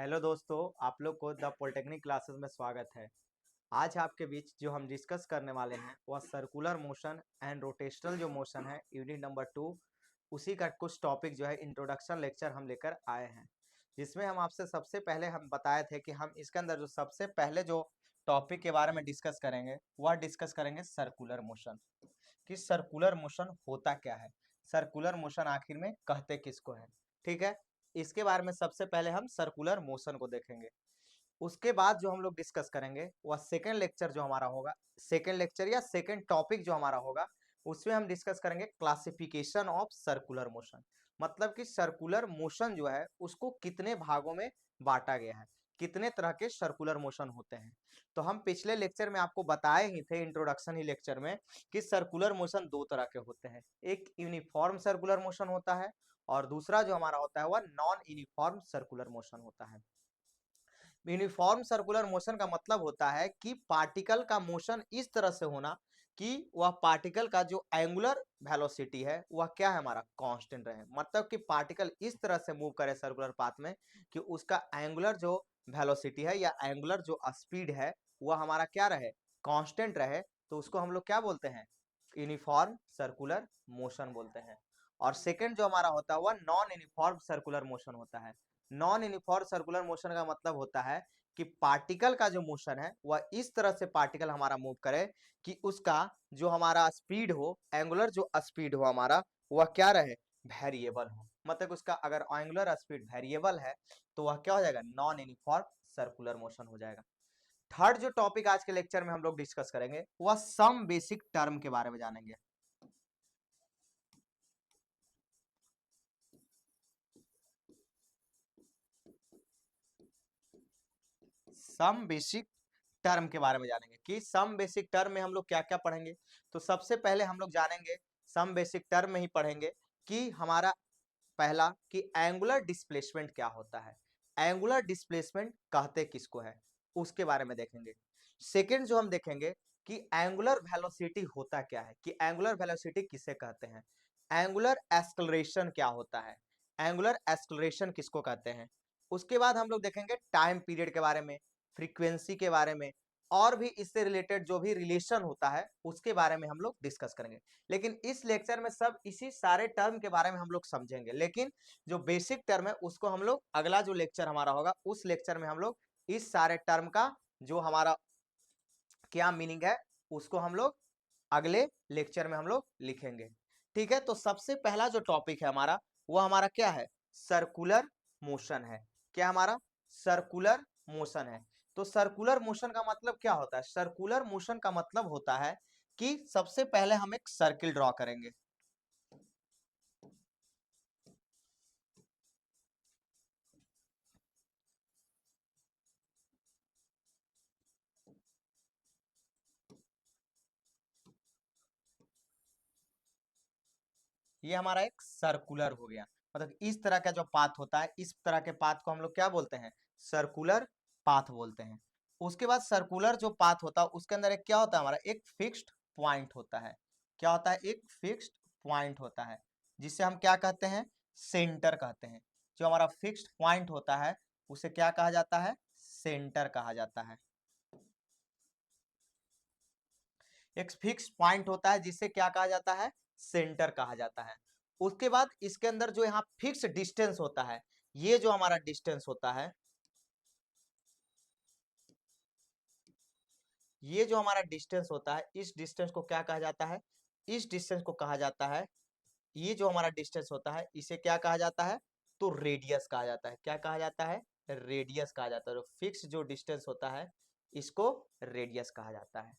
Hello दोस्तों, आप लोग को द पॉलिटेक्निक क्लासेस में स्वागत है। आज आपके बीच जो हम डिस्कस करने वाले हैं वह सर्कुलर मोशन एंड रोटेशनल जो मोशन है यूनिट नंबर 2, उसी का कुछ टॉपिक जो है इंट्रोडक्शन लेक्चर हम लेकर आए हैं, जिसमें हम आपसे सबसे पहले हम बताए थे कि हम इसके अंदर जो सबसे पहले जो टॉपिक के बारे में डिस्कस करेंगे वह डिस्कस करेंगे सर्कुलर मोशन। कि सर्कुलर मोशन होता क्या है, सर्कुलर मोशन आखिर में कहते किसको है। ठीक है, इसके बारे में सबसे पहले हम सर्कुलर मोशन को देखेंगे। उसके बाद जो हम लोग डिस्कस करेंगे वह सेकेंड लेक्चर जो हमारा होगा, सेकेंड लेक्चर या सेकेंड टॉपिक जो हमारा होगा, उसमें हम डिस्कस करेंगे क्लासिफिकेशन ऑफ सर्कुलर मोशन। मतलब कि सर्कुलर मोशन जो है उसको कितने भागों में बांटा गया है, कितने तरह के सर्कुलर मोशन होते हैं। तो हम पिछले लेक्चर में आपको बताए ही थे, इंट्रोडक्शन ही लेक्चर में, कि सर्कुलर मोशन दो तरह के होते हैं। एक यूनिफॉर्म सर्कुलर मोशन होता है और दूसरा जो हमारा होता है वह नॉन यूनिफॉर्म सर्कुलर मोशन होता है। यूनिफॉर्म सर्कुलर मोशन का मतलब होता है कि पार्टिकल का मोशन इस तरह से होना कि वह पार्टिकल का जो एंगुलर वेलोसिटी है वह क्या है, हमारा कांस्टेंट रहे। मतलब कि पार्टिकल इस तरह से मूव करे सर्कुलर पाथ में कि उसका एंगुलर जो वेलोसिटी है या एंगुलर जो स्पीड है वह हमारा क्या रहे, कांस्टेंट रहे। तो उसको हम लोग क्या बोलते हैं, यूनिफॉर्म सर्कुलर मोशन बोलते हैं। और सेकंड जो हमारा होता है वह नॉन यूनिफॉर्म सर्कुलर मोशन होता है। नॉन यूनिफॉर्म सर्कुलर मोशन का मतलब होता है कि पार्टिकल का जो मोशन है वह इस तरह से पार्टिकल हमारा मूव करे कि उसका जो हमारा स्पीड हो, एंगुलर जो स्पीड हो हमारा, वह क्या रहे, वेरिएबल हो। मतलब उसका अगर एंगुलर स्पीड वेरिएबल है तो वह क्या हो जाएगा, नॉन यूनिफॉर्म सर्कुलर मोशन हो जाएगा। थर्ड जो टॉपिक आज के लेक्चर में हम लोग डिस्कस करेंगे वह सम बेसिक टर्म के बारे में जानेंगे। सम बेसिक टर्म के बारे में जानेंगे कि सम बेसिक टर्म में हम लोग क्या क्या पढ़ेंगे। तो सबसे पहले हम लोग जानेंगे, सम बेसिक टर्म में ही पढ़ेंगे कि हमारा पहला कि एंगुलर डिस्प्लेसमेंट क्या होता है, एंगुलर डिस्प्लेसमेंट कहते किसको है, उसके बारे में देखेंगे। सेकंड जो हम देखेंगे कि एंगुलर वेलोसिटी होता क्या है, कि एंगुलर वेलोसिटी किसे कहते हैं। एंगुलर एक्सेलरेशन क्या होता है, एंगुलर एक्सेलरेशन किसको कहते हैं। उसके बाद हम लोग देखेंगे टाइम पीरियड के बारे में, फ्रीक्वेंसी के बारे में, और भी इससे रिलेटेड जो भी रिलेशन होता है उसके बारे में हम लोग डिस्कस करेंगे। लेकिन इस लेक्चर में सब इसी सारे टर्म के बारे में हम लोग समझेंगे, लेकिन जो बेसिक टर्म है उसको हम लोग अगला जो लेक्चर हमारा होगा उस लेक्चर में हम लोग इस सारे टर्म का जो हमारा क्या मीनिंग है उसको हम लोग अगले लेक्चर में हम लोग लिखेंगे। ठीक है, तो सबसे पहला जो टॉपिक है हमारा वो हमारा क्या है, सर्कुलर मोशन है। क्या हमारा, सर्कुलर मोशन है। तो सर्कुलर मोशन का मतलब क्या होता है, सर्कुलर मोशन का मतलब होता है कि सबसे पहले हम एक सर्किल ड्रॉ करेंगे। ये हमारा एक सर्कुलर हो गया, मतलब इस तरह का जो पाथ होता है इस तरह के पाथ को हम लोग क्या बोलते हैं, सर्कुलर पाथ बोलते हैं। उसके बाद सर्कुलर जो पाथ होता है उसके अंदर एक क्या होता है, हमारा एक फिक्स्ड पॉइंट होता है। क्या होता है, एक फिक्स्ड पॉइंट होता है जिसे हम क्या कहते हैं, सेंटर कहते हैं। जो हमारा फिक्स्ड पॉइंट होता है उसे क्या कहा जाता है, सेंटर कहा जाता है। एक फिक्स पॉइंट होता है जिसे क्या कहा जाता है, सेंटर कहा जाता है। उसके बाद इसके अंदर जो यहाँ फिक्स डिस्टेंस होता है, ये जो हमारा डिस्टेंस होता है, ये जो हमारा डिस्टेंस होता है इस डिस्टेंस को क्या कहा जाता है, इस डिस्टेंस को कहा जाता है, ये जो हमारा डिस्टेंस होता है इसे क्या कहा जाता है, तो रेडियस कहा जाता है। क्या कहा जाता है, रेडियस कहा जाता है। तो फिक्स जो डिस्टेंस होता है इसको रेडियस कहा जाता है।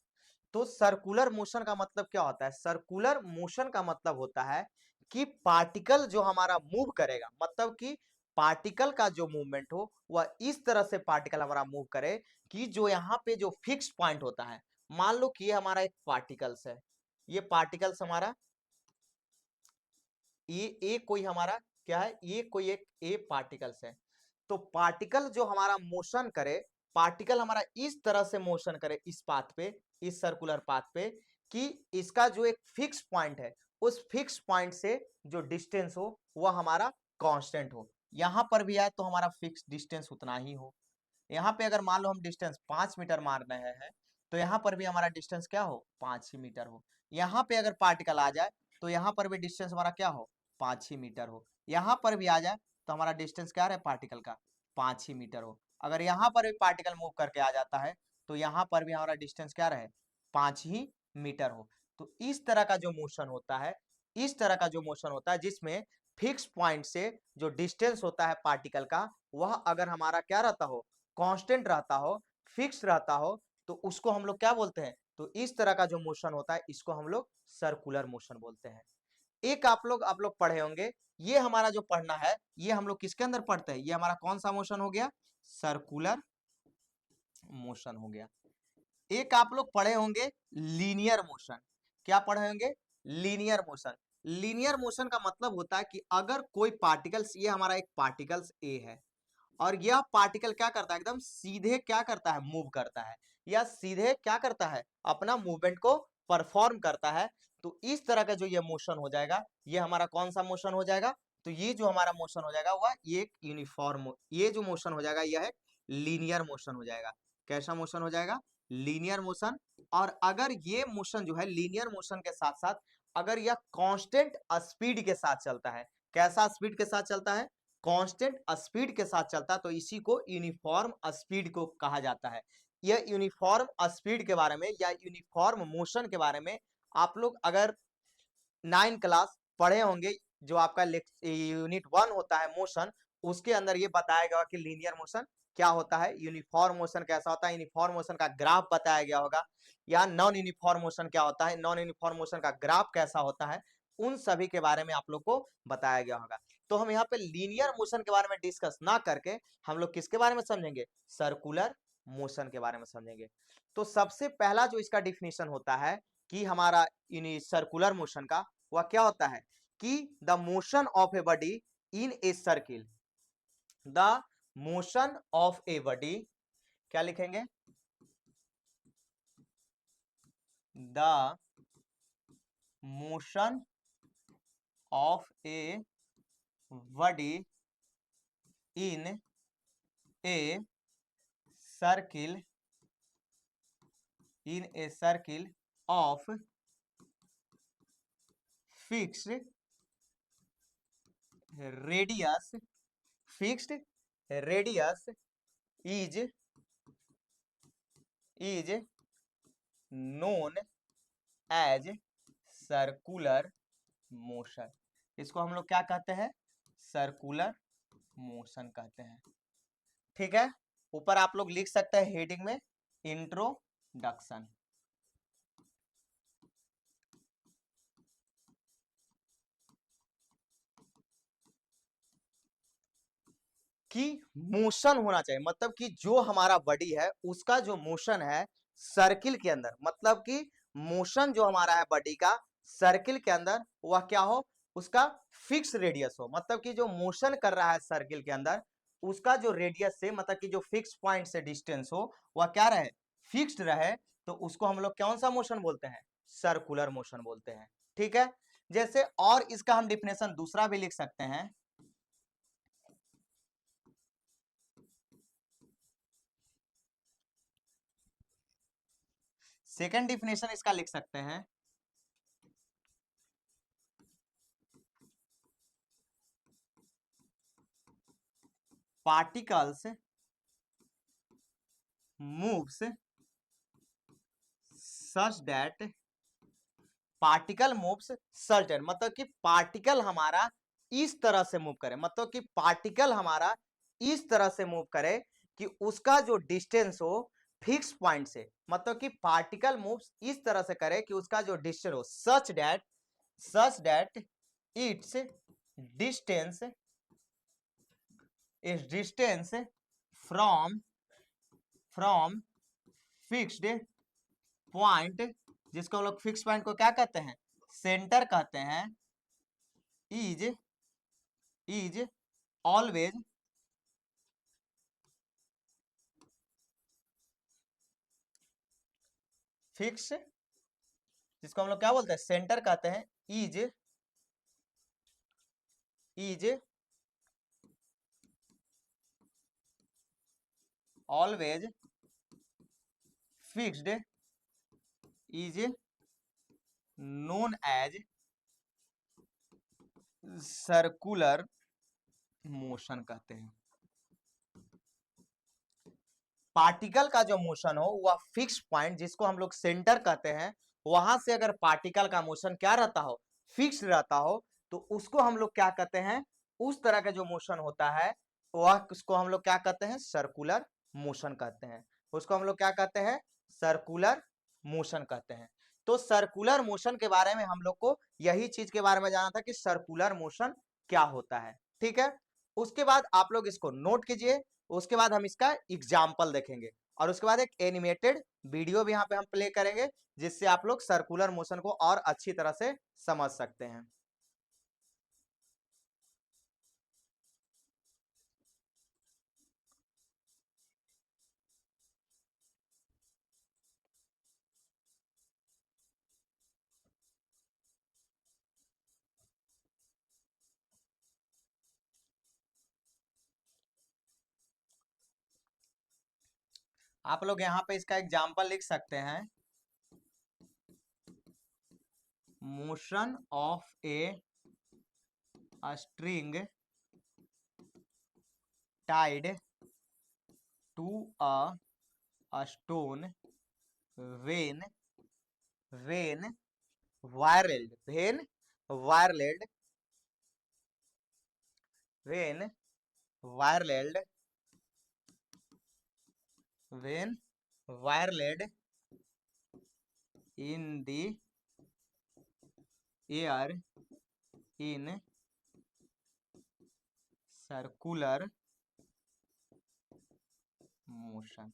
तो सर्कुलर मोशन का मतलब क्या होता है, सर्कुलर मोशन का मतलब होता है कि पार्टिकल जो हमारा मूव करेगा, मतलब कि पार्टिकल का जो मूवमेंट हो वह इस तरह से पार्टिकल हमारा मूव करे कि जो यहाँ पे जो फिक्स पॉइंट होता है, मान लो कि ये हमारा एक पार्टिकल्स है, ये पार्टिकल्स हमारा, ये कोई हमारा क्या है, ये कोई एक ए पार्टिकल्स है। तो पार्टिकल जो हमारा मोशन करे, पार्टिकल हमारा इस तरह से मोशन करे इस पाथ पे, इस सर्कुलर पाथ पे, कि इसका जो एक फिक्स पॉइंट है उस फिक्स पॉइंट से जो डिस्टेंस हो वह हमारा कांस्टेंट हो। यहाँ पर भी आए तो हमारा फिक्स डिस्टेंस उतना ही हो। यहाँ पे अगर मान लो हम डिस्टेंस 5 मीटर मार रहे हैं तो यहाँ पर भी हमारा डिस्टेंस क्या हो, 5 ही मीटर हो। यहाँ पे अगर पार्टिकल आ जाए तो यहाँ पर भी डिस्टेंस हमारा क्या हो, 5 ही मीटर हो। यहाँ पर भी आ जाए तो हमारा डिस्टेंस क्या रहे पार्टिकल का, 5 ही मीटर हो। अगर यहाँ पर भी पार्टिकल मूव करके आ जाता है तो यहाँ पर भी हमारा डिस्टेंस क्या रहे, 5 ही मीटर हो। तो इस तरह का जो मोशन होता है, इस तरह का जो मोशन होता है जिसमें फिक्स पॉइंट से जो डिस्टेंस होता है पार्टिकल का, वह अगर हमारा क्या रहता हो, कांस्टेंट रहता हो, फिक्स रहता हो, तो उसको हम लोग क्या बोलते हैं, तो इस तरह का जो मोशन होता है इसको हम लोग सर्कुलर मोशन बोलते हैं। एक आप लोग पढ़े होंगे, ये हमारा जो पढ़ना है ये हम लोग किसके अंदर पढ़ते हैं, ये हमारा कौन सा मोशन हो गया, सर्कुलर मोशन हो गया। एक आप लोग पढ़े होंगे लीनियर मोशन। क्या पढ़े होंगे, लीनियर मोशन। लीनियर मोशन का मतलब होता है कि अगर कोई पार्टिकल्स, ये हमारा एक पार्टिकल्स ए है और यह पार्टिकल क्या करता है, एकदम सीधे क्या करता है, मूव करता है, या सीधे क्या करता है, अपना मूवमेंट को परफॉर्म करता है। तो इस तरह का जो ये मोशन हो जाएगा, ये हमारा कौन सा मोशन हो जाएगा, तो ये जो हमारा मोशन हो जाएगा वह ये एक यूनिफॉर्म, ये जो मोशन हो जाएगा यह है लीनियर मोशन हो जाएगा। कैसा मोशन हो जाएगा, लीनियर मोशन। और अगर ये मोशन जो है लीनियर मोशन के साथ साथ अगर यह कांस्टेंट स्पीड के साथ चलता है, कैसा स्पीड के साथ चलता है, कांस्टेंट स्पीड के साथ चलता है, तो इसी को यूनिफॉर्म स्पीड को कहा जाता है। यह यूनिफॉर्म स्पीड के बारे में या यूनिफॉर्म मोशन के बारे में आप लोग अगर 9 क्लास पढ़े होंगे, जो आपका यूनिट 1 होता है मोशन, उसके अंदर ये बताया गया कि लीनियर मोशन क्या होता है, यूनिफॉर्म मोशन कैसा होता है, यूनिफॉर्म मोशन का ग्राफ बताया गया होगा, या नॉन यूनिफॉर्म मोशन क्या होता है, नॉन यूनिफॉर्म मोशन का ग्राफ कैसा होता है, उन सभी के बारे में आप लोग को बताया गया होगा। तो हम यहाँ पे लीनियर मोशन के बारे में डिस्कस ना करके हम लोग किसके बारे में समझेंगे, सर्कुलर मोशन के बारे में समझेंगे। तो सबसे पहला जो इसका डिफिनेशन होता है कि हमारा सर्कुलर मोशन का, वह क्या होता है कि the motion of a body in a circle, the motion of a body, क्या लिखेंगे, the motion of a body in a circle, in a circle of fixed radius, fixed radius is known as circular motion. इसको हम लोग क्या कहते हैं, circular motion कहते हैं। ठीक है, ऊपर आप लोग लिख सकते हैं हेडिंग में इंट्रोडक्शन, कि मोशन होना चाहिए, मतलब कि जो हमारा बॉडी है उसका जो मोशन है सर्किल के अंदर, मतलब कि मोशन जो हमारा है बॉडी का सर्किल के अंदर, वह क्या हो, उसका फिक्स रेडियस हो, मतलब कि जो मोशन कर रहा है सर्किल के अंदर उसका जो रेडियस से, मतलब कि जो फिक्स पॉइंट से डिस्टेंस हो वह क्या रहे, फिक्स्ड रहे, तो उसको हम लोग कौन सा मोशन बोलते हैं, सर्कुलर मोशन बोलते हैं। ठीक है, जैसे और इसका हम डिफिनेशन दूसरा भी लिख सकते हैं, सेकेंड डिफिनेशन इसका लिख सकते हैं, particles moves such that, particle moves such that, मतलब कि पार्टिकल हमारा इस तरह से मूव करे, मतलब कि पार्टिकल हमारा इस तरह से मूव करे कि उसका जो डिस्टेंस हो फिक्स पॉइंट से, मतलब कि पार्टिकल मूव्स इस तरह से करे कि उसका जो डिस्टेंस हो such that it's distance is distance from from fixed point, जिसको हम लोग फिक्स पॉइंट को क्या कहते हैं, सेंटर कहते हैं, इज इज ऑलवेज फिक्स, जिसको हम लोग क्या बोलते हैं, सेंटर कहते हैं, is always fixed is known as circular motion कहते हैं। पार्टिकल का जो मोशन हो वह फिक्स पॉइंट जिसको हम लोग सेंटर कहते हैं, वहां से अगर पार्टिकल का मोशन क्या रहता हो, फिक्स रहता हो, तो उसको हम लोग क्या कहते हैं, उस तरह का जो मोशन होता है वह उसको हम लोग क्या कहते हैं, सर्कुलर मोशन कहते हैं। उसको हम लोग क्या कहते हैं, सर्कुलर मोशन कहते हैं। तो सर्कुलर मोशन के बारे में हम लोग को यही चीज के बारे में जाना था कि सर्कुलर मोशन क्या होता है। ठीक है, उसके बाद आप लोग इसको नोट कीजिए, उसके बाद हम इसका एग्जाम्पल देखेंगे और उसके बाद एक एनिमेटेड वीडियो भी यहाँ पे हम प्ले करेंगे जिससे आप लोग सर्कुलर मोशन को और अच्छी तरह से समझ सकते हैं। आप लोग यहाँ पे इसका एग्जाम्पल लिख सकते हैं, motion of a string tied to a stone when when whirled when whirled when whirled in the air in circular motion.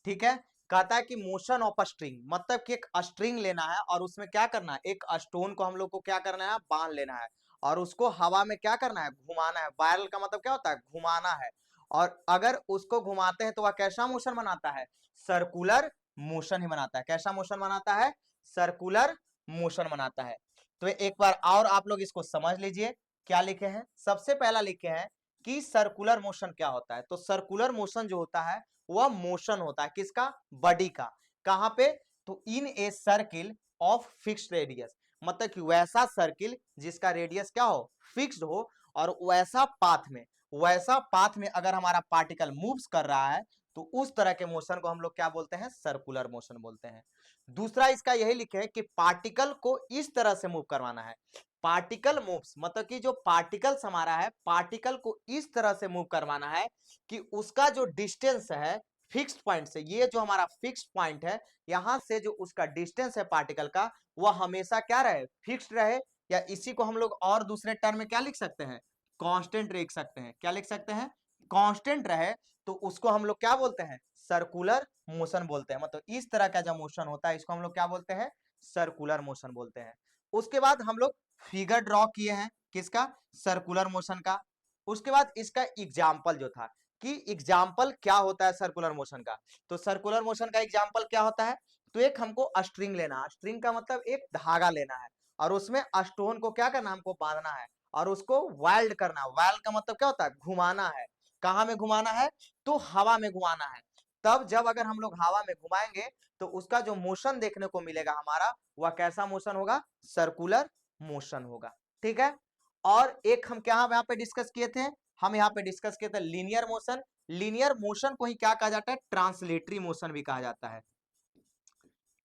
ठीक है, कहता है कि मोशन ऑफ अ स्ट्रिंग, मतलब कि एक स्ट्रिंग लेना है और उसमें क्या करना है, एक स्टोन को हम लोग को क्या करना है, बांध लेना है और उसको हवा में क्या करना है, घुमाना है। वायरल का मतलब क्या होता है, घुमाना है। और अगर उसको घुमाते हैं तो वह कैसा मोशन बनाता है, सर्कुलर मोशन ही बनाता है। कैसा मोशन बनाता है, सर्कुलर मोशन बनाता है। तो एक बार और आप लोग इसको समझ लीजिए, क्या लिखे हैं, सबसे पहला लिखे हैं कि सर्कुलर मोशन क्या होता है। तो सर्कुलर मोशन जो होता है वह मोशन होता है किसका, बॉडी का। कहां पे, तो in a circle of fixed radius, मतलब कि वैसा सर्किल जिसका रेडियस क्या हो, फिक्स्ड हो, और वैसा पाथ में अगर हमारा पार्टिकल मूव्स कर रहा है तो उस तरह के मोशन को हम लोग क्या बोलते हैं, सर्कुलर मोशन बोलते हैं। दूसरा इसका यही लिखे है कि पार्टिकल को इस तरह से मूव करवाना है। पार्टिकल मूव्स, मतलब कि जो पार्टिकल्स हमारा है, पार्टिकल को इस तरह से मूव करवाना है कि उसका जो डिस्टेंस है फिक्स्ड पॉइंट से, ये जो हमारा फिक्स्ड पॉइंट है, यहां से जो उसका डिस्टेंस है पार्टिकल का, वह हमेशा क्या रहे, फिक्स्ड रहे। या इसी को हम लोग और दूसरे टर्म में क्या लिख सकते हैं, कांस्टेंट लिख सकते हैं। क्या लिख सकते हैं, कांस्टेंट रहे, तो उसको हम लोग क्या बोलते हैं, सर्कुलर मोशन बोलते हैं। मतलब इस तरह का जो मोशन होता है इसको हम लोग क्या बोलते हैं, सर्कुलर मोशन बोलते हैं। उसके बाद हम लोग फिगर ड्रॉ किए हैं किसका, सर्कुलर मोशन का। उसके बाद इसका एग्जाम्पल जो था कि एग्जाम्पल क्या होता है सर्कुलर मोशन का, तो सर्कुलर मोशन का एग्जाम्पल क्या होता है, तो एक हमको स्ट्रिंग लेना है, स्ट्रिंग का मतलब एक धागा लेना है और उसमें स्टोन को क्या करना है, हमको बांधना है और उसको वाइल्ड करना है। वाइल्ड का मतलब क्या होता है, घुमाना है। कहाँ में घुमाना है, तो हवा में घुमाना है। तब जब अगर हम लोग हवा में घुमाएंगे तो उसका जो मोशन देखने को मिलेगा हमारा, वह कैसा मोशन होगा, सर्कुलर मोशन होगा। ठीक है, और एक हम क्या यहाँ पे डिस्कस किए थे, हम यहाँ पे डिस्कस किए थे लीनियर मोशन। लीनियर मोशन को ही क्या कहा जाता है, ट्रांसलेटरी मोशन भी कहा जाता है।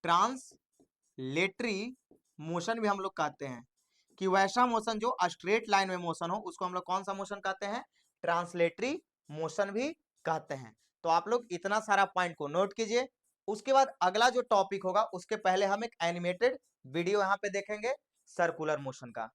ट्रांसलेटरी मोशन भी हम लोग कहते हैं कि वैसा मोशन जो स्ट्रेट लाइन में मोशन हो उसको हम लोग कौन सा मोशन कहते हैं, ट्रांसलेटरी मोशन भी कहते हैं। तो आप लोग इतना सारा पॉइंट को नोट कीजिए। उसके बाद अगला जो टॉपिक होगा उसके पहले हम एक एनिमेटेड वीडियो यहाँ पे देखेंगे सर्कुलर मोशन का।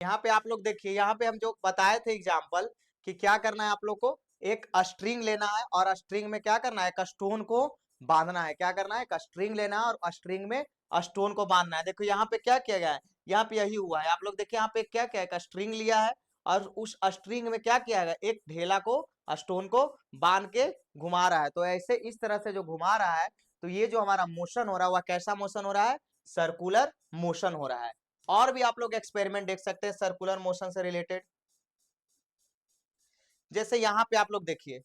यहाँ पे आप लोग देखिए, यहाँ पे हम जो बताए थे एग्जाम्पल कि क्या करना है आप लोग को, एक स्ट्रिंग लेना है और स्ट्रिंग में क्या करना है, एक स्टोन को बांधना है। क्या करना है, एक स्ट्रिंग लेना है और स्ट्रिंग में स्टोन को बांधना है। देखो यहाँ पे क्या किया गया है, यहाँ पे यही हुआ है। आप लोग देखिए यहाँ पे क्या किया है, एक स्ट्रिंग लिया है और उस स्ट्रिंग में क्या किया है, एक ढेला को, स्टोन को बांध के घुमा रहा है। तो ऐसे इस तरह से जो घुमा रहा है, तो ये जो हमारा मोशन हो रहा है वह कैसा मोशन हो रहा है, सर्कुलर मोशन हो रहा है। और भी आप लोग एक्सपेरिमेंट देख सकते हैं सर्कुलर मोशन से रिलेटेड। जैसे यहां पे आप लोग देखिए,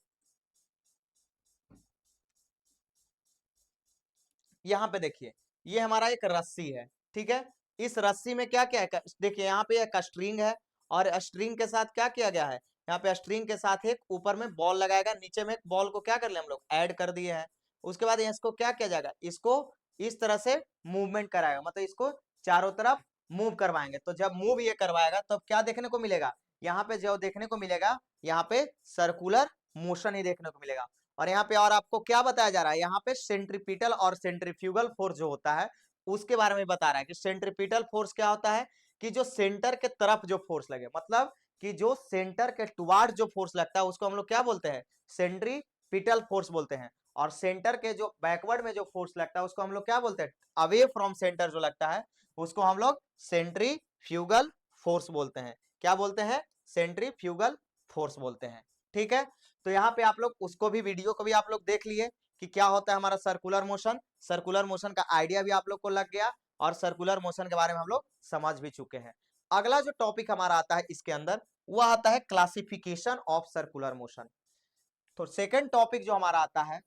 यहां पे देखिए, ये हमारा एक रस्सी है, ठीक है। इस रस्सी में क्या क्या है, देखिए यहाँ पे एक स्ट्रिंग है और स्ट्रिंग के साथ क्या किया गया है, यहाँ पे स्ट्रिंग के साथ एक ऊपर में बॉल लगाएगा, नीचे में एक बॉल को क्या कर ले हम लोग ऐड कर दिए हैं। उसके बाद इसको क्या किया जाएगा, इसको इस तरह से मूवमेंट कराएगा, मतलब इसको चारों तरफ मूव करवाएंगे। तो जब मूव ये करवाएगा तब क्या देखने को मिलेगा, यहाँ पे जो देखने को मिलेगा, यहाँ पे सर्कुलर मोशन ही देखने को मिलेगा। और यहाँ पे और आपको क्या बताया जा रहा है, यहाँ पे सेंट्रीपिटल और सेंट्रीफ्यूगल फोर्स जो होता है उसके बारे में बता रहा है कि सेंट्रीपिटल फोर्स क्या होता है, कि जो सेंटर के तरफ जो फोर्स लगे, मतलब कि जो सेंटर के टुवार्ड जो फोर्स लगता है उसको हम लोग क्या बोलते हैं, सेंट्रीपिटल फोर्स बोलते हैं। और सेंटर के जो बैकवर्ड में जो फोर्स लगता है उसको हम लोग क्या बोलते हैं, अवे फ्रॉम सेंटर जो लगता है उसको हम लोग सेंट्रीफ्यूगल फोर्स बोलते हैं। क्या बोलते हैं, सेंट्रीफ्यूगल फोर्स बोलते हैं, ठीक है। तो यहाँ पे आप लोग उसको भी, वीडियो को भी आप लोग देख लिए कि क्या होता है हमारा सर्कुलर मोशन। सर्कुलर मोशन का आइडिया भी आप लोग को लग गया और सर्कुलर मोशन के बारे में हम लोग समझ भी चुके हैं। अगला जो टॉपिक हमारा आता है इसके अंदर, वो आता है क्लासिफिकेशन ऑफ सर्कुलर मोशन। तो सेकंड टॉपिक जो हमारा आता है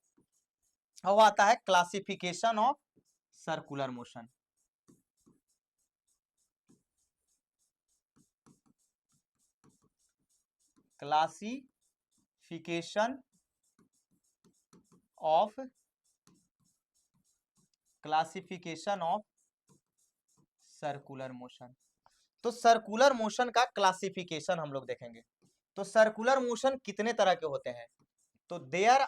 वो आता है classification of circular motion. Classification of circular motion. तो सर्कुलर मोशन का क्लासिफिकेशन हम लोग देखेंगे। तो सर्कुलर मोशन कितने तरह के होते हैं, तो there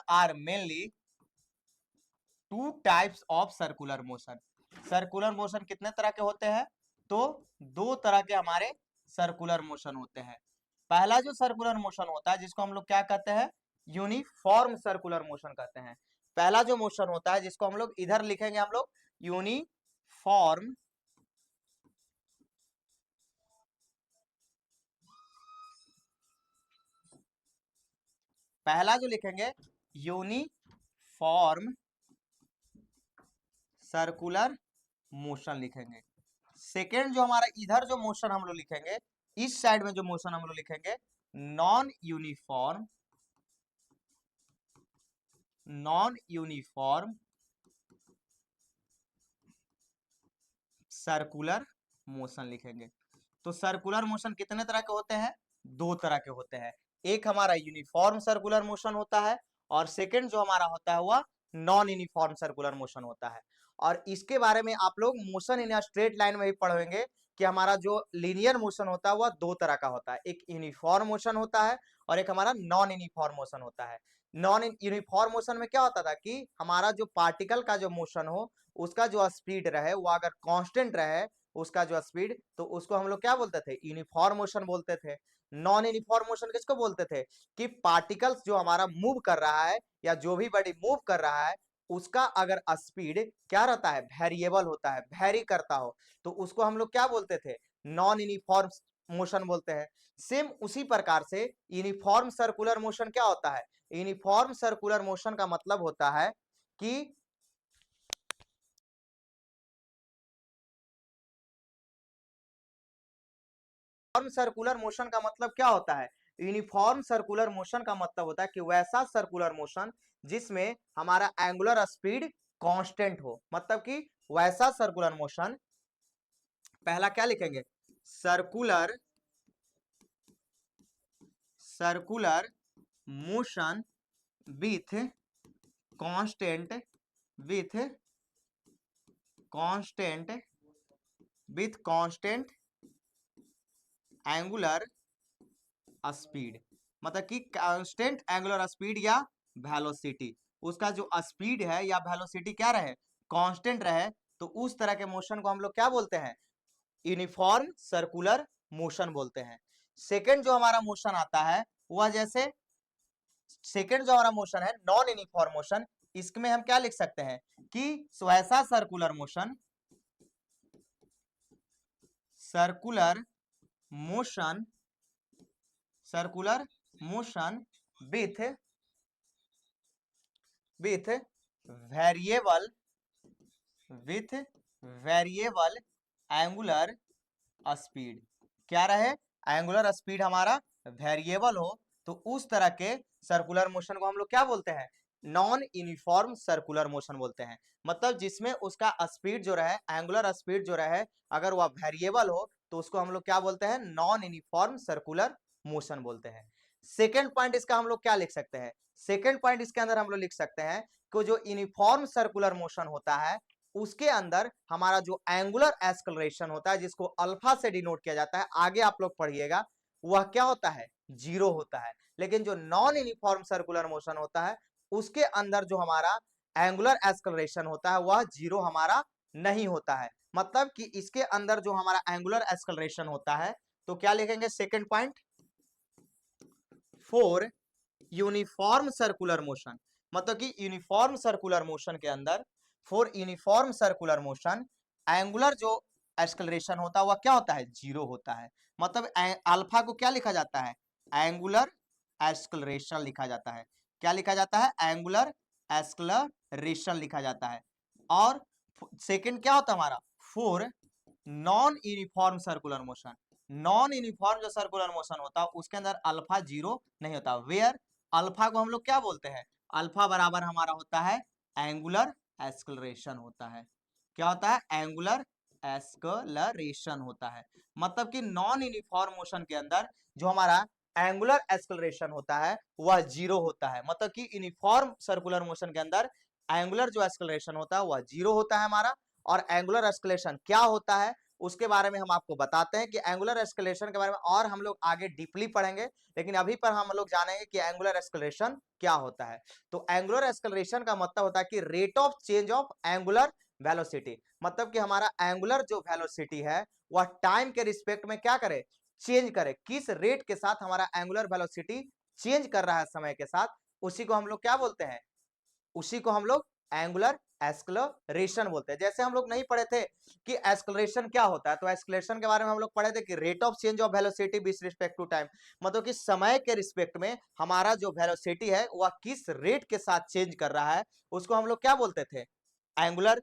are mainly two types of circular motion. Circular motion कितने तरह के होते हैं, तो दो तरह के हमारे सर्कुलर मोशन होते हैं। पहला जो सर्कुलर मोशन होता है जिसको हम लोग क्या कहते हैं, यूनिफॉर्म सर्कुलर मोशन कहते हैं। पहला जो मोशन होता है जिसको हम लोग इधर लिखेंगे, हम लोग यूनिफॉर्म पहला जो लिखेंगे यूनिफॉर्म सर्कुलर मोशन लिखेंगे। सेकेंड जो हमारा इधर जो मोशन हम लोग लिखेंगे, इस साइड में जो मोशन हम लोग लिखेंगे, नॉन यूनिफॉर्म सर्कुलर मोशन लिखेंगे। तो सर्कुलर मोशन कितने तरह के होते हैं, दो तरह के होते हैं। एक हमारा यूनिफॉर्म सर्कुलर मोशन होता है और सेकंड जो हमारा होता है वह नॉन यूनिफॉर्म सर्कुलर मोशन होता है। और इसके बारे में आप लोग मोशन इन स्ट्रेट लाइन में भी पढ़ेंगे कि हमारा जो लीनियर मोशन होता है वह दो तरह का होता है, एक यूनिफॉर्म मोशन होता है और एक हमारा नॉन यूनिफॉर्म मोशन होता है। नॉन यूनिफॉर्म मोशन में क्या होता था कि हमारा जो पार्टिकल का जो मोशन हो उसका जो स्पीड रहे वो अगर कांस्टेंट रहे, उसका जो स्पीड, तो उसको हम लोग क्या बोलते थे, यूनिफॉर्म मोशन बोलते थे। नॉन यूनिफॉर्म मोशन किसको बोलते थे, कि पार्टिकल्स जो हमारा मूव कर रहा है या जो भी बॉडी मूव कर रहा है उसका अगर स्पीड क्या रहता है, वेरिएबल होता है, वेरी करता हो, तो उसको हम लोग क्या बोलते थे, नॉन यूनिफॉर्म मोशन बोलते हैं। सेम उसी प्रकार से यूनिफॉर्म सर्कुलर मोशन क्या होता है, यूनिफॉर्म सर्कुलर मोशन का मतलब होता है कि यूनिफॉर्म सर्कुलर मोशन का मतलब क्या होता है, यूनिफॉर्म सर्कुलर मोशन का मतलब होता है कि वैसा सर्कुलर मोशन जिसमें हमारा एंगुलर स्पीड कांस्टेंट हो, मतलब कि वैसा सर्कुलर मोशन, पहला क्या लिखेंगे, circular circular motion with constant with constant constant angular speed, मतलब कि कांस्टेंट एंगुलर स्पीड या वेलोसिटी, उसका जो स्पीड है या वेलोसिटी क्या रहे, कांस्टेंट रहे तो उस तरह के मोशन को हम लोग क्या बोलते हैं, यूनिफॉर्म सर्कुलर मोशन बोलते हैं। सेकंड जो हमारा मोशन आता है वह जैसे सेकंड जो हमारा मोशन है नॉन यूनिफॉर्म मोशन, इसमें हम क्या लिख सकते हैं कि वैसा circular motion with variable angular speed. क्या रहे, एंगुलर स्पीड हमारा वेरिएबल हो तो उस तरह के सर्कुलर मोशन को हम लोग क्या बोलते हैं, नॉन यूनिफॉर्म सर्कुलर मोशन बोलते हैं। मतलब जिसमें उसका स्पीड जो रहे, एंगुलर स्पीड जो रहे, अगर वह वेरिएबल हो तो उसको हम लोग क्या बोलते हैं, नॉन यूनिफॉर्म सर्कुलर मोशन बोलते हैं। सेकेंड पॉइंट इसका हम लोग क्या लिख सकते हैं, सेकेंड पॉइंट इसके अंदर हम लोग लिख सकते हैं कि जो यूनिफॉर्म सर्कुलर मोशन होता है उसके अंदर हमारा जो एंगुलर एक्सेलरेशन होता है जिसको अल्फा से डिनोट किया जाता है, आगे आप लोग पढ़िएगा, वह क्या होता है, जीरो होता है। लेकिन जो नॉन यूनिफॉर्म सर्कुलर मोशन होता है उसके अंदर जो हमारा एंगुलर एक्सेलरेशन होता है वह जीरो हमारा नहीं होता है। मतलब कि इसके अंदर जो हमारा एंगुलर एक्सेलरेशन होता है, तो क्या लिखेंगे second point, for uniform circular motion, मतलब कि यूनिफॉर्म सर्कुलर मोशन के अंदर, for uniform circular motion angular जो एक्सेलरेशन होता है वह क्या होता है, जीरो होता है। मतलब अल्फा को क्या लिखा जाता है, एंगुलर एक्सेलरेशन लिखा जाता है। क्या लिखा जाता है, एंगुलर एक्सेलरेशन लिखा जाता है। और सेकंड क्या होता है हमारा, for non uniform circular motion, non uniform जो सर्कुलर मोशन होता है उसके अंदर अल्फा जीरो नहीं होता। वेयर अल्फा को हम लोग क्या बोलते हैं, अल्फा बराबर हमारा होता है एंगुलर एक्सेलरेशन होता है। क्या होता है, एंगुलर एक्सेलरेशन होता है। मतलब कि नॉन यूनिफॉर्म मोशन के अंदर जो हमारा एंगुलर एक्सेलरेशन होता है वह जीरो होता है। मतलब कि यूनिफॉर्म सर्कुलर मोशन के अंदर एंगुलर जो एक्सेलरेशन होता है वह जीरो होता है हमारा। और एंगुलर एक्सेलरेशन क्या होता है उसके बारे में हम आपको बताते हैं कि एंगुलर एक्सेलरेशन के बारे में और हम लोग आगे डीपली पढ़ेंगे, लेकिन अभी पर हम लोग जानेंगे कि एंगुलर एक्सेलरेशन क्या होता है। तो एंगुलर एक्सेलरेशन का मतलब होता है कि rate of change of angular velocity, मतलब कि हमारा एंगुलर जो वेलोसिटी है वह टाइम के रिस्पेक्ट में क्या करे, चेंज करे। किस रेट के साथ हमारा एंगुलर वेलोसिटी चेंज कर रहा है समय के साथ, उसी को हम लोग क्या बोलते हैं, उसी को हम लोग एंगुलर एक्सेलरेशन बोलते हैं। जैसे हम लोग नहीं पढ़े थे कि एक्सेलरेशन क्या होता है, तो एक्सेलरेशन के बारे में हम लोग पढ़े थे कि rate of change of velocity with respect to time, मतलब कि समय के रिस्पेक्ट में हमारा जो वेलोसिटी है वह किस रेट के साथ चेंज कर रहा है उसको हम लोग क्या बोलते थे, एंगुलर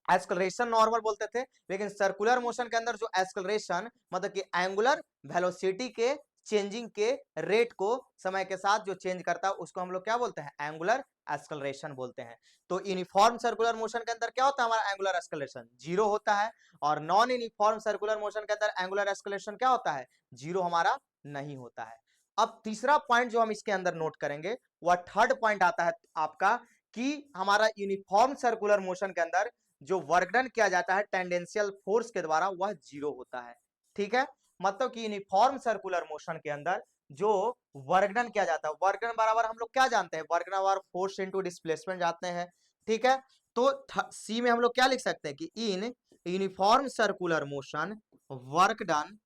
एक्सेलरेशन नॉर्मल बोलते थे। लेकिन सर्कुलर मोशन के अंदर जो एक्सेलरेशन मतलब कि एंगुलर वेलोसिटी के चेंजिंग के रेट को समय के साथ जो चेंज करता है उसको हम लोग क्या बोलते हैं, एंगुलर एक्सेलरेशन बोलते हैं। तो यूनिफॉर्म सर्कुलर मोशन के अंदर क्या होता है, हमारा एंगुलर एक्सेलरेशन जीरो होता है। और नॉन यूनिफॉर्म सर्कुलर मोशन के अंदर एंगुलर एक्सेलरेशन क्या होता है, जीरो हमारा नहीं होता है। अब तीसरा पॉइंट जो हम इसके अंदर नोट करेंगे वह थर्ड पॉइंट आता है आपका कि हमारा यूनिफॉर्म सर्कुलर मोशन के अंदर जो वर्क डन किया जाता है टेंडेंशियल फोर्स के द्वारा वह जीरो होता है। ठीक है, मतलब कि यूनिफॉर्म सर्कुलर मोशन के अंदर जो वर्क डन किया जाता है, वर्क डन बराबर हम लोग क्या जानते हैं, वर्क डन बराबर फोर्स इनटू डिस्प्लेसमेंट जानते हैं। ठीक है, तो सी में हम लोग क्या लिख सकते हैं कि in uniform circular motion work done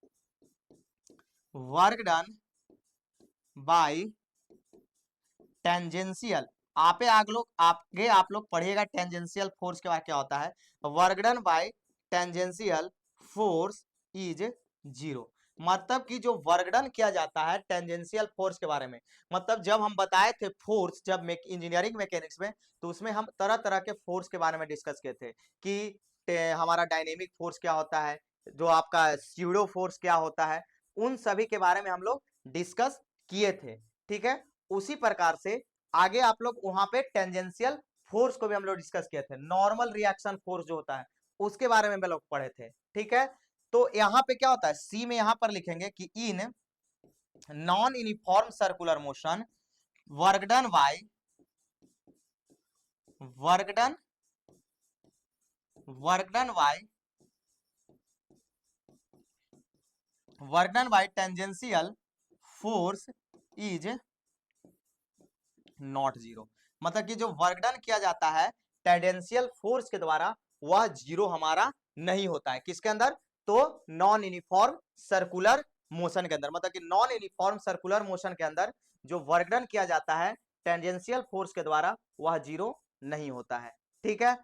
by tangential, आगे आप लोग पढ़िएगा टेंजेंशियल फोर्स के बाद क्या होता है, work done by tangential force is zero. मतलब कि जो वर्क डन किया जाता है टेंजेंशियल फोर्स के बारे में, मतलब जब हम बताए थे फोर्स, जब इंजीनियरिंग मैकेनिक्स में, तो उसमें हम तरह तरह के फोर्स के बारे में डिस्कस किए थे कि हमारा डायनेमिक फोर्स क्या होता है, जो आपका स्यूडो फोर्स क्या होता है, उन सभी के बारे में हम लोग डिस्कस किए थे। ठीक है, उसी प्रकार से आगे आप लोग वहां पे टेंजेंशियल फोर्स को भी हम लोग डिस्कस किए थे, नॉर्मल रिएक्शन फोर्स जो होता है उसके बारे में हम लोग पढ़े थे। ठीक है, तो यहाँ पे क्या होता है, सी में यहाँ पर लिखेंगे कि in non uniform circular motion work done by work done by tangential force is not zero. मतलब कि जो वर्क डन किया जाता है टेंडेंशियल फोर्स के द्वारा वह जीरो हमारा नहीं होता है। किसके अंदर? तो नॉन यूनिफॉर्म सर्कुलर मोशन के अंदर, मतलब कि नॉन यूनिफॉर्म सर्कुलर मोशन के अंदर जो वर्क डन किया जाता है टेंजेंशियल फोर्स के द्वारा वह जीरो नहीं होता है। ठीक है,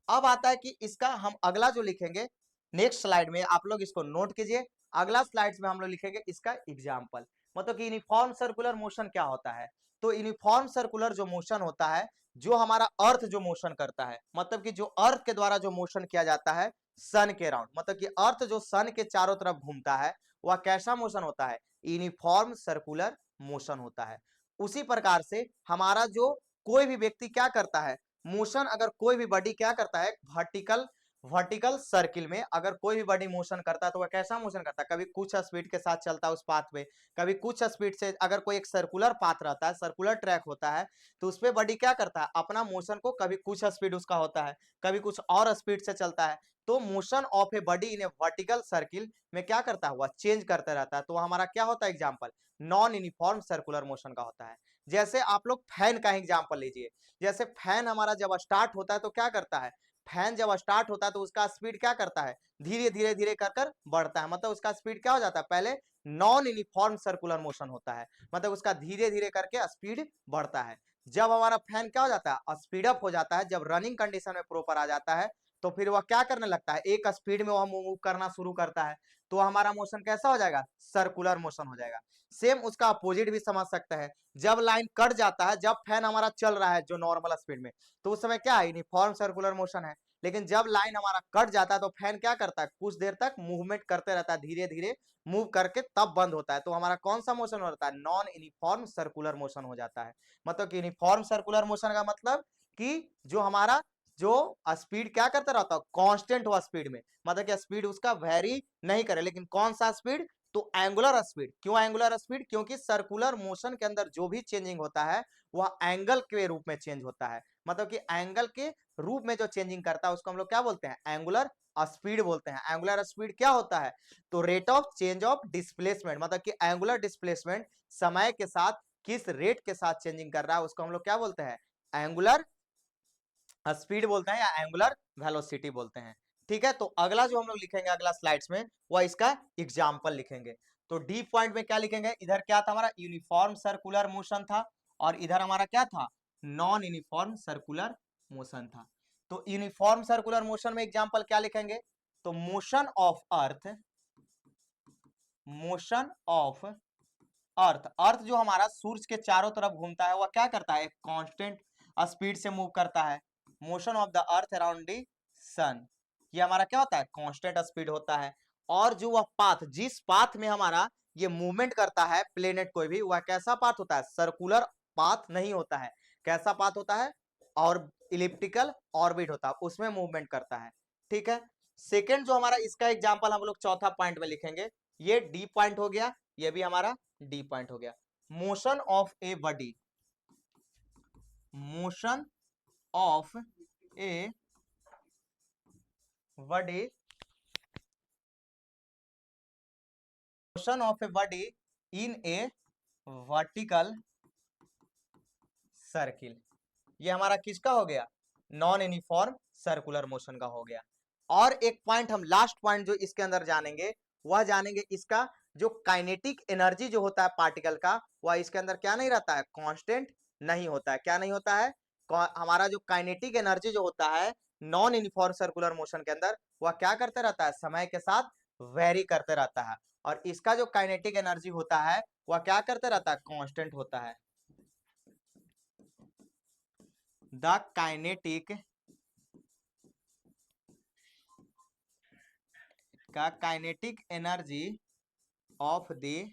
अब आता है कि इसका हम अगला जो लिखेंगे नेक्स्ट स्लाइड में, आप लोग इसको नोट कीजिए। अगला स्लाइड्स में हम लोग लिखेंगे इसका एग्जाम्पल, मतलब कि यूनिफॉर्म सर्कुलर मोशन क्या होता है। तो यूनिफॉर्म सर्कुलर जो मोशन होता है, जो हमारा अर्थ जो मोशन करता है, मतलब कि जो अर्थ के द्वारा जो मोशन किया जाता है सन के राउंड, मतलब कि अर्थ जो सन के चारों तरफ घूमता है वह कैसा मोशन होता है? यूनिफॉर्म सर्कुलर मोशन होता है। उसी प्रकार से हमारा जो कोई भी व्यक्ति क्या करता है मोशन, अगर कोई भी बॉडी क्या करता है वर्टिकल वर्टिकल सर्किल में अगर कोई भी बॉडी मोशन करता है तो वह कैसा मोशन करता है? कभी कुछ स्पीड के साथ चलता है उस पाथ पे, कभी कुछ स्पीड से, अगर कोई एक सर्कुलर पाथ रहता है, सर्कुलर ट्रैक होता है, तो उस पे बॉडी क्या करता है अपना मोशन को, कभी कुछ स्पीड उसका होता है, कभी कुछ और स्पीड से चलता है। तो motion of a body in A vertical circle में क्या करता है वह चेंज करते रहता है। तो हमारा क्या होता है example? Non uniform circular motion का होता है। जैसे आप लोग फैन का एग्जाम्पल लीजिए। जैसे फैन हमारा जब स्टार्ट होता है तो क्या करता है? फैन जब स्टार्ट होता है तो उसका स्पीड क्या करता है? धीरे धीरे धीरे कर कर बढ़ता है, मतलब उसका स्पीड क्या हो जाता है? पहले नॉन यूनिफॉर्म सर्कुलर मोशन होता है, मतलब उसका धीरे धीरे करके स्पीड बढ़ता है। जब हमारा फैन क्या हो जाता है? स्पीड अप हो जाता है, जब रनिंग कंडीशन में प्रॉपर आ जाता है तो फिर वह क्या करने लगता है? एक स्पीड में वह मूव करना शुरू करता है। तो हमारा मोशन कैसा हो जाएगा? सर्कुलर मोशन हो जाएगा। सेम उसका अपोजिट भी समझ सकते हैं। जब लाइन कट जाता है, जब फैन हमारा चल रहा है जो नॉर्मल स्पीड में, तो उस समय क्या है? यूनिफॉर्म सर्कुलर मोशन है। लेकिन जब लाइन हमारा कट जाता है तो फैन क्या करता है? कुछ देर तक मूवमेंट करते रहता है, धीरे धीरे मूव करके तब बंद होता है। तो हमारा कौन सा मोशन होता है? नॉन यूनिफॉर्म सर्कुलर मोशन हो जाता है। मतलब कि यूनिफॉर्म सर्कुलर मोशन का मतलब कि जो हमारा जो स्पीड क्या करता रहता है? कांस्टेंट हुआ स्पीड में, मतलब कि स्पीड उसका वेरी नहीं करे। लेकिन कौन सा स्पीड? तो एंगुलर स्पीड। क्यों एंगुलर स्पीड? क्योंकि सर्कुलर मोशन के अंदर जो भी चेंजिंग होता है वह एंगल के रूप में चेंज होता है, मतलब कि एंगल के रूप में जो चेंजिंग करता है उसको हम लोग क्या बोलते हैं? एंगुलर स्पीड बोलते हैं। एंगुलर स्पीड क्या होता है? तो rate of change of displacement, मतलब कि एंगुलर डिस्प्लेसमेंट समय के साथ किस रेट के साथ चेंजिंग कर रहा है उसको हम लोग क्या बोलते हैं? एंगुलर स्पीड बोलते हैं या एंगुलर वेलोसिटी बोलते हैं। ठीक है, तो अगला जो हम लोग लिखेंगे अगला स्लाइड्स में वह इसका एग्जाम्पल लिखेंगे। तो डी पॉइंट में क्या लिखेंगे? इधर क्या था हमारा? यूनिफॉर्म सर्कुलर मोशन था, और इधर हमारा क्या था? नॉन यूनिफॉर्म सर्कुलर मोशन था। तो यूनिफॉर्म सर्कुलर मोशन में एग्जाम्पल क्या लिखेंगे? तो motion of earth, motion of earth, earth जो हमारा सूर्य के चारों तरफ घूमता है वह क्या करता है? कांस्टेंट स्पीड से मूव करता है। Motion of the earth around the sun, ये हमारा क्या होता है? कांस्टेंट स्पीड होता है। और जो वह पाथ, जिस पाथ में हमारा ये मूवमेंट करता है प्लेनेट कोई भी, वह कैसा पाथ होता है? सर्कुलर पाथ नहीं होता है। कैसा पाथ होता है? और इलिप्टिकल ऑर्बिट होता है, उसमें मूवमेंट करता है। ठीक है, सेकेंड जो हमारा इसका एग्जाम्पल हम लोग चौथा पॉइंट में लिखेंगे, ये डी पॉइंट हो गया, ये भी हमारा डी पॉइंट हो गया। Motion of a body, motion of a body, motion of a body in A vertical circle, ये हमारा किसका हो गया? नॉन यूनिफॉर्म सर्कुलर मोशन का हो गया। और एक पॉइंट हम लास्ट पॉइंट जो इसके अंदर जानेंगे वह जानेंगे इसका जो काइनेटिक एनर्जी जो होता है पार्टिकल का, वह इसके अंदर क्या नहीं रहता है? कांस्टेंट नहीं होता है। क्या नहीं होता है? हमारा जो काइनेटिक एनर्जी जो होता है नॉन यूनिफॉर्म सर्कुलर मोशन के अंदर, वह क्या करते रहता है? समय के साथ वेरी करते रहता है। और इसका जो काइनेटिक एनर्जी होता है वह क्या करते रहता है? कांस्टेंट होता है। द काइनेटिक का kinetic energy of the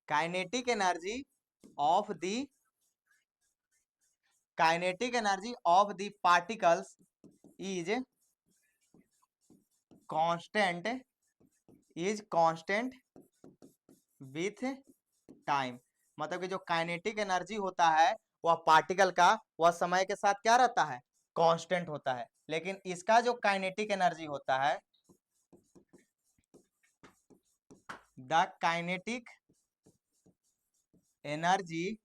kinetic energy of the kinetic energy of the particles is constant, is constant with time, मतलब कि जो काइनेटिक एनर्जी होता है वह पार्टिकल का, वह समय के साथ क्या रहता है? कांस्टेंट होता है, लेकिन इसका जो काइनेटिक एनर्जी होता है, the kinetic energy,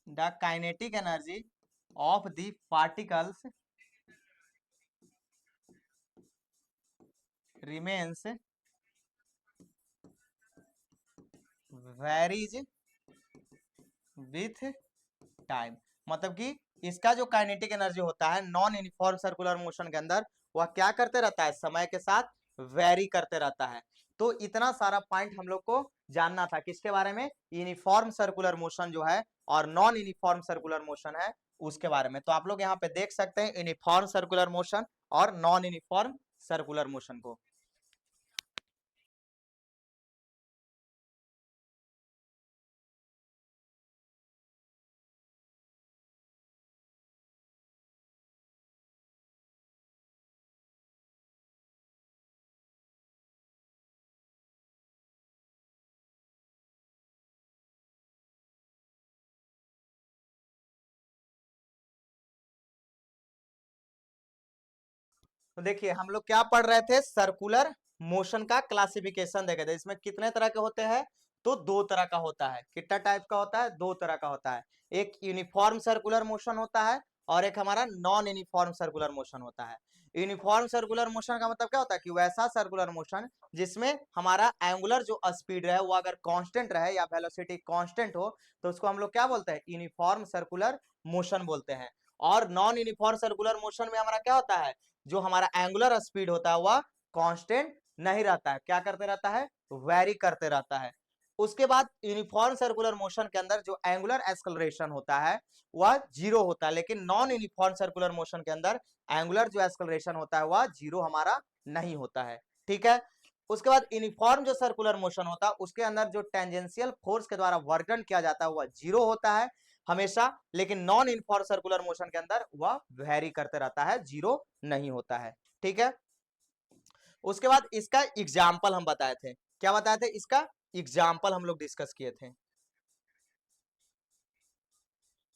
the kinetic energy of the particles remains varies with time. मतलब कि इसका जो काइनेटिक एनर्जी होता है नॉन यूनिफॉर्म सर्कुलर मोशन के अंदर, वह क्या करते रहता है, समय के साथ वेरी करते रहता है। तो इतना सारा पॉइंट हम लोग को जानना था किसके बारे में, यूनिफॉर्म सर्कुलर मोशन जो है और नॉन यूनिफॉर्म सर्कुलर मोशन है उसके बारे में। तो आप लोग यहाँ पे देख सकते हैं यूनिफॉर्म सर्कुलर मोशन और नॉन यूनिफॉर्म सर्कुलर मोशन को। तो देखिए हम लोग क्या पढ़ रहे थे, सर्कुलर मोशन का क्लासिफिकेशन देखे थे। इसमें कितने तरह के होते हैं, तो दो तरह का होता है। कितना टाइप का होता है, दो तरह का होता है। एक यूनिफॉर्म सर्कुलर मोशन होता है और एक हमारा नॉन यूनिफॉर्म सर्कुलर मोशन होता है। यूनिफॉर्म सर्कुलर मोशन का मतलब क्या होता है कि वैसा सर्कुलर मोशन जिसमें हमारा एंगुलर जो स्पीड है वो अगर कांस्टेंट रहे या वेलोसिटी कांस्टेंट हो तो उसको हम लोग क्या बोलते हैं, यूनिफॉर्म सर्कुलर मोशन बोलते हैं। और नॉन यूनिफॉर्म सर्कुलर मोशन में हमारा क्या होता है, जो हमारा एंगुलर स्पीड होता है वह कांस्टेंट नहीं रहता है, क्या करते रहता है, वेरी करते रहता है। उसके बाद यूनिफॉर्म सर्कुलर मोशन के अंदर जो एंगुलर एक्सेलरेशन होता है वह जीरो होता है, लेकिन नॉन यूनिफॉर्म सर्कुलर मोशन के अंदर एंगुलर जो एक्सेलरेशन होता है वह जीरो हमारा नहीं होता है। ठीक है। उसके बाद यूनिफॉर्म जो सर्कुलर मोशन होता है उसके अंदर जो टेंजेंशियल फोर्स के द्वारा वर्क डन किया जाता है वह जीरो होता है हमेशा, लेकिन नॉन यूनिफॉर्म सर्कुलर मोशन के अंदर वह वेरी करते रहता है, जीरो नहीं होता है। ठीक है। उसके बाद इसका एग्जाम्पल हम बताए थे, क्या बताए थे, इसका एग्जाम्पल हम लोग डिस्कस किए थे।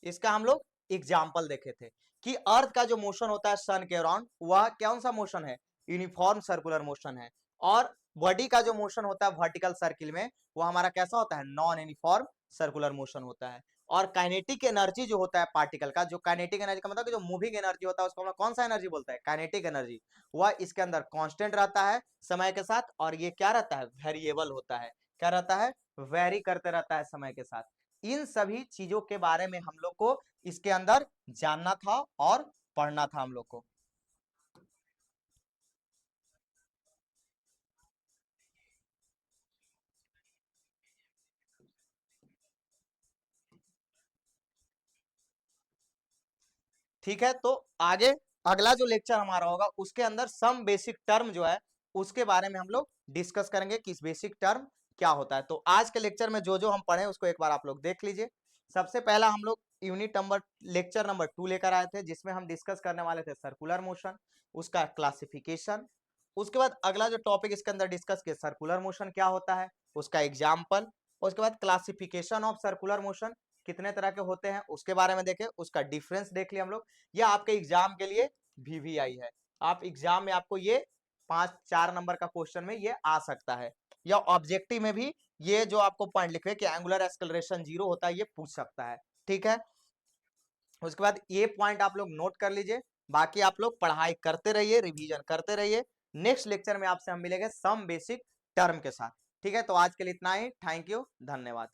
इसका हम लोग एग्जाम्पल देखे थे कि अर्थ का जो मोशन होता है सन के अराउंड वह कौन सा मोशन है, यूनिफॉर्म सर्कुलर मोशन है। और बॉडी का जो मोशन होता है वर्टिकल सर्किल में वो हमारा कैसा होता है, नॉन यूनिफॉर्म सर्कुलर मोशन होता है। और काइनेटिक एनर्जी जो होता है पार्टिकल का, जो काइनेटिक एनर्जी का मतलब कि जो मूविंग एनर्जी होता है उसको हम लोग कौन सा एनर्जी बोलते हैं, काइनेटिक एनर्जी। वह इसके अंदर कांस्टेंट रहता है समय के साथ और ये क्या रहता है, वेरिएबल होता है। क्या रहता है, वेरी करते रहता है समय के साथ। इन सभी चीजों के बारे में हम लोग को इसके अंदर जानना था और पढ़ना था हम लोग को। ठीक है। तो आगे अगला जो लेक्चर हमारा होगा उसके अंदर सम बेसिक टर्म जो है उसके बारे में हम लोग डिस्कस करेंगे कि इस बेसिक टर्म क्या होता है। तो आज के लेक्चर में जो जो हम पढ़े उसको एक बार आप लोग देख लीजिए। सबसे पहला हम लोग यूनिट नंबर लेक्चर नंबर 2 लेकर आए थे जिसमें हम डिस्कस करने वाले थे सर्कुलर मोशन, उसका क्लासिफिकेशन। उसके बाद अगला जो टॉपिक इसके अंदर डिस्कस किया, सर्कुलर मोशन क्या होता है, उसका एग्जाम्पल। उसके बाद क्लासिफिकेशन ऑफ सर्कुलर मोशन, कितने तरह के होते हैं उसके बारे में देखे, उसका डिफरेंस देख लिया हम लोग। यह आपके एग्जाम के लिए VVI है, आप एग्जाम में आपको ये 5-4 नंबर का क्वेश्चन में ये आ सकता है, या ऑब्जेक्टिव में भी ये जो आपको पॉइंट लिखे कि एंगुलर एक्सेलरेशन जीरो होता है ये पूछ सकता है। ठीक है। उसके बाद ये पॉइंट आप लोग नोट कर लीजिए, बाकी आप लोग पढ़ाई करते रहिए, रिवीजन करते रहिए। नेक्स्ट लेक्चर में आपसे हम मिलेंगे सम बेसिक टर्म के साथ। ठीक है। तो आज के लिए इतना ही, थैंक यू, धन्यवाद।